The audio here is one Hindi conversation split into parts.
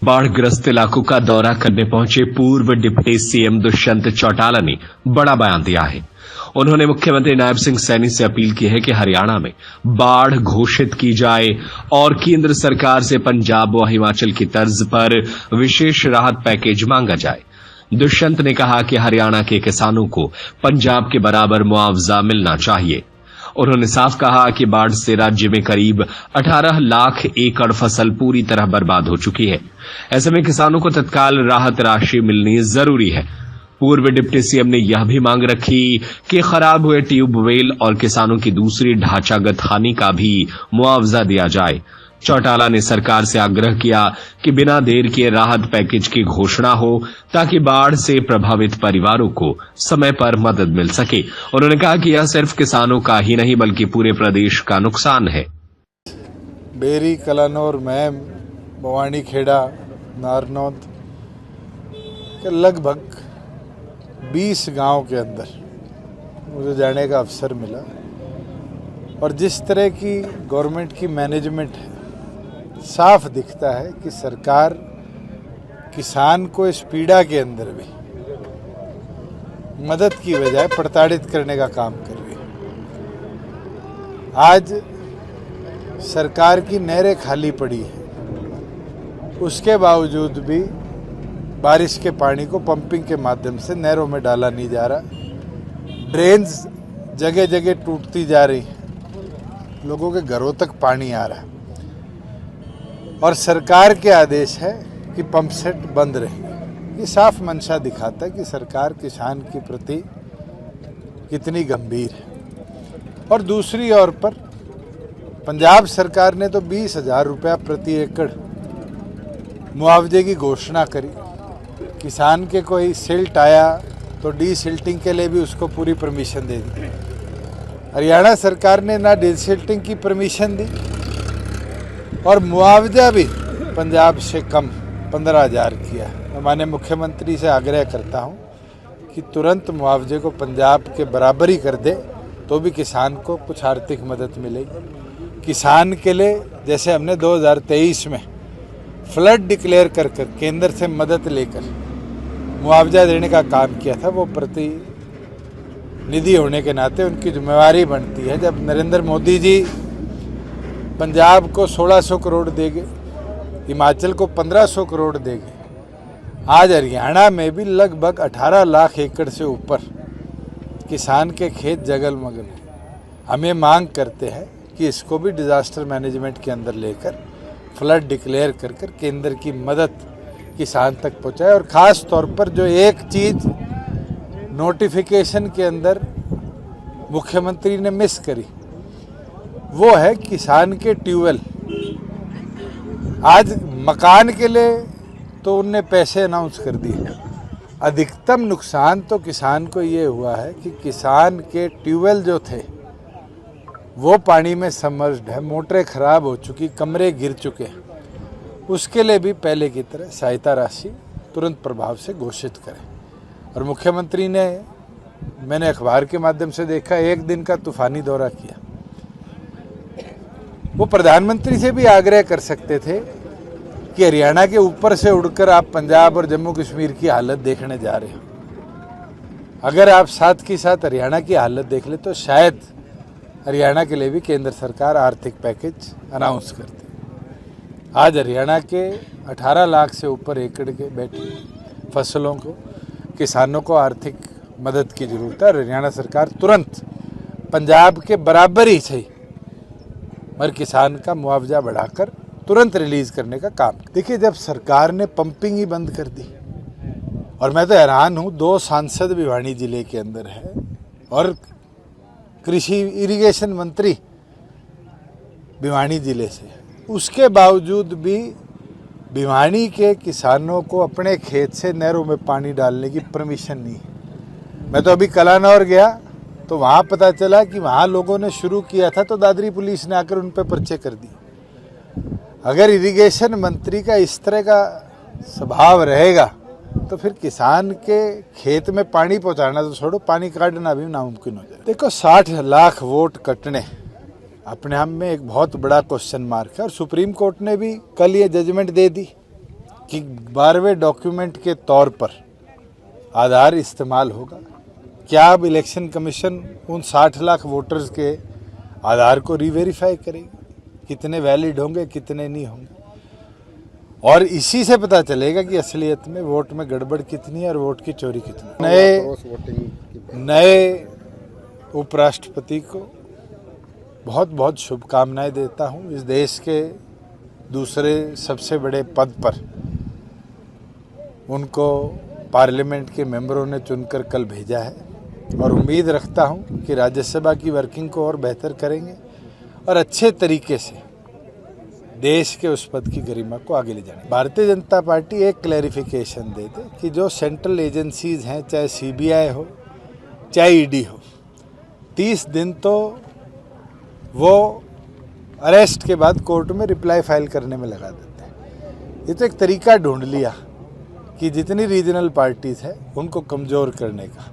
बाढ़ग्रस्त इलाकों का दौरा करने पहुंचे पूर्व डिप्टी सीएम दुष्यंत चौटाला ने बड़ा बयान दिया है। उन्होंने मुख्यमंत्री नायब सिंह सैनी से अपील की है कि हरियाणा में बाढ़ घोषित की जाए और केंद्र सरकार से पंजाब व हिमाचल की तर्ज पर विशेष राहत पैकेज मांगा जाए। दुष्यंत ने कहा कि हरियाणा के किसानों को पंजाब के बराबर मुआवजा मिलना चाहिए। उन्होंने साफ कहा कि बाढ़ से राज्य में करीब 18 लाख एकड़ फसल पूरी तरह बर्बाद हो चुकी है। ऐसे में किसानों को तत्काल राहत राशि मिलनी जरूरी है। पूर्व डिप्टी सीएम ने यह भी मांग रखी कि खराब हुए ट्यूबवेल और किसानों की दूसरी ढांचागत हानि का भी मुआवजा दिया जाए। चौटाला ने सरकार से आग्रह किया कि बिना देर किए राहत पैकेज की घोषणा हो ताकि बाढ़ से प्रभावित परिवारों को समय पर मदद मिल सके। उन्होंने कहा कि यह सिर्फ किसानों का ही नहीं बल्कि पूरे प्रदेश का नुकसान है। बेरी, कलानौर, मैम, भवानी खेड़ा, नारनौद के लगभग 20 गांव के अंदर मुझे जाने का अवसर मिला और जिस तरह की गवर्नमेंट की मैनेजमेंट है, साफ दिखता है कि सरकार किसान को इस पीड़ा के अंदर भी मदद की बजाय प्रताड़ित करने का काम कर रही है। आज सरकार की नहरें खाली पड़ी है, उसके बावजूद भी बारिश के पानी को पंपिंग के माध्यम से नहरों में डाला नहीं जा रहा। ड्रेन्स जगह जगह टूटती जा रही हैं, लोगों के घरों तक पानी आ रहा है और सरकार के आदेश है कि पंप सेट बंद रहेंगे। ये साफ मंशा दिखाता है कि सरकार किसान के प्रति कितनी गंभीर है। और दूसरी ओर पर पंजाब सरकार ने तो 20,000 रुपया प्रति एकड़ मुआवजे की घोषणा करी। किसान के कोई सिल्ट आया तो डीसिल्टिंग के लिए भी उसको पूरी परमिशन दे दी। हरियाणा सरकार ने ना डीसिल्टिंग की परमिशन दी और मुआवजा भी पंजाब से कम 15,000 किया। मैं माननीय मुख्यमंत्री से आग्रह करता हूं कि तुरंत मुआवजे को पंजाब के बराबर ही कर दे तो भी किसान को कुछ आर्थिक मदद मिलेगी। किसान के लिए जैसे हमने 2023 में फ्लड डिक्लेयर कर केंद्र से मदद लेकर मुआवजा देने का काम किया था, वो प्रतिनिधि होने के नाते उनकी जिम्मेवारी बनती है। जब नरेंद्र मोदी जी पंजाब को 1600 करोड़ देंगे, हिमाचल को 1500 करोड़ देंगे, आज हरियाणा में भी लगभग 18 लाख एकड़ से ऊपर किसान के खेत जगलमगल हैं। हम ये मांग करते हैं कि इसको भी डिजास्टर मैनेजमेंट के अंदर लेकर फ्लड डिक्लेयर कर केंद्र की मदद किसान तक पहुंचाए। और ख़ास तौर पर जो एक चीज़ नोटिफिकेशन के अंदर मुख्यमंत्री ने मिस करी, वो है किसान के ट्यूबवेल। आज मकान के लिए तो उनने पैसे अनाउंस कर दिए, अधिकतम नुकसान तो किसान को ये हुआ है कि किसान के ट्यूबवेल जो थे वो पानी में सबमर्ज्ड है, मोटरें खराब हो चुकी, कमरे गिर चुके हैं। उसके लिए भी पहले की तरह सहायता राशि तुरंत प्रभाव से घोषित करें। और मुख्यमंत्री ने, मैंने अखबार के माध्यम से देखा, 1 दिन का तूफानी दौरा किया। वो प्रधानमंत्री से भी आग्रह कर सकते थे कि हरियाणा के ऊपर से उड़कर आप पंजाब और जम्मू कश्मीर की हालत देखने जा रहे हो। अगर आप साथ के साथ हरियाणा की हालत देख ले तो शायद हरियाणा के लिए भी केंद्र सरकार आर्थिक पैकेज अनाउंस करती। आज हरियाणा के 18 लाख से ऊपर एकड़ के बैठी फसलों को, किसानों को आर्थिक मदद की जरूरत है। हरियाणा सरकार तुरंत पंजाब के बराबर ही सही मगर किसान का मुआवजा बढ़ाकर तुरंत रिलीज करने का काम। देखिए, जब सरकार ने पंपिंग ही बंद कर दी, और मैं तो हैरान हूँ, 2 सांसद भिवानी जिले के अंदर है और कृषि इरिगेशन मंत्री भिवानी जिले से, उसके बावजूद भी भिवानी के किसानों को अपने खेत से नहरों में पानी डालने की परमिशन नहीं है। मैं तो अभी कलानौर गया तो वहाँ पता चला कि वहाँ लोगों ने शुरू किया था तो दादरी पुलिस ने आकर उन पर पर्चे कर दिए। अगर इरिगेशन मंत्री का इस तरह का स्वभाव रहेगा तो फिर किसान के खेत में पानी पहुँचाना तो छोड़ो, पानी काटना भी नामुमकिन हो जाए। देखो, 60 लाख वोट कटने अपने आप में एक बहुत बड़ा क्वेश्चन मार्क है और सुप्रीम कोर्ट ने भी कल ये जजमेंट दे दी कि 12वें डॉक्यूमेंट के तौर पर आधार इस्तेमाल होगा। क्या अब इलेक्शन कमीशन उन 60 लाख वोटर्स के आधार को रीवेरीफाई करेगी, कितने वैलिड होंगे कितने नहीं होंगे, और इसी से पता चलेगा कि असलियत में वोट में गड़बड़ कितनी है और वोट की चोरी कितनी है। नए उपराष्ट्रपति को बहुत बहुत शुभकामनाएं देता हूं। इस देश के दूसरे सबसे बड़े पद पर उनको पार्लियामेंट के मेंबरों ने चुनकर कल भेजा है और उम्मीद रखता हूं कि राज्यसभा की वर्किंग को और बेहतर करेंगे और अच्छे तरीके से देश के उस पद की गरिमा को आगे ले जाएंगे। भारतीय जनता पार्टी एक क्लैरिफिकेशन दे दे कि जो सेंट्रल एजेंसीज हैं, चाहे सीबीआई हो चाहे ईडी हो, 30 दिन तो वो अरेस्ट के बाद कोर्ट में रिप्लाई फाइल करने में लगा देते हैं। ये तो एक तरीका ढूंढ लिया कि जितनी रीजनल पार्टीज है उनको कमज़ोर करने का,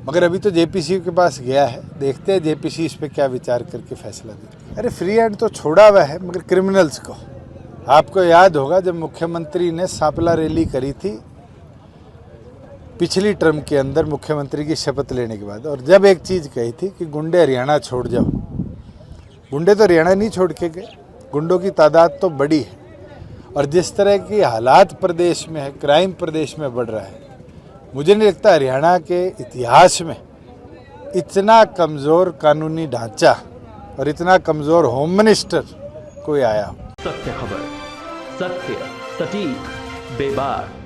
मगर अभी तो जेपीसी के पास गया है, देखते हैं जेपीसी इस पे क्या विचार करके फैसला देती है। अरे फ्री हैंड तो छोड़ा हुआ है, मगर क्रिमिनल्स को, आपको याद होगा जब मुख्यमंत्री ने सांपला रैली करी थी पिछली टर्म के अंदर मुख्यमंत्री की शपथ लेने के बाद, और जब एक चीज़ कही थी कि गुंडे हरियाणा छोड़ जाओ, गुंडे तो हरियाणा नहीं छोड़ के गए, गुंडों की तादाद तो बड़ी है, और जिस तरह की हालात प्रदेश में है, क्राइम प्रदेश में बढ़ रहा है, मुझे नहीं लगता हरियाणा के इतिहास में इतना कमज़ोर कानूनी ढांचा और इतना कमज़ोर होम मिनिस्टर कोई आया हो। सत्य खबर, सत्य, सटीक, बेबाक।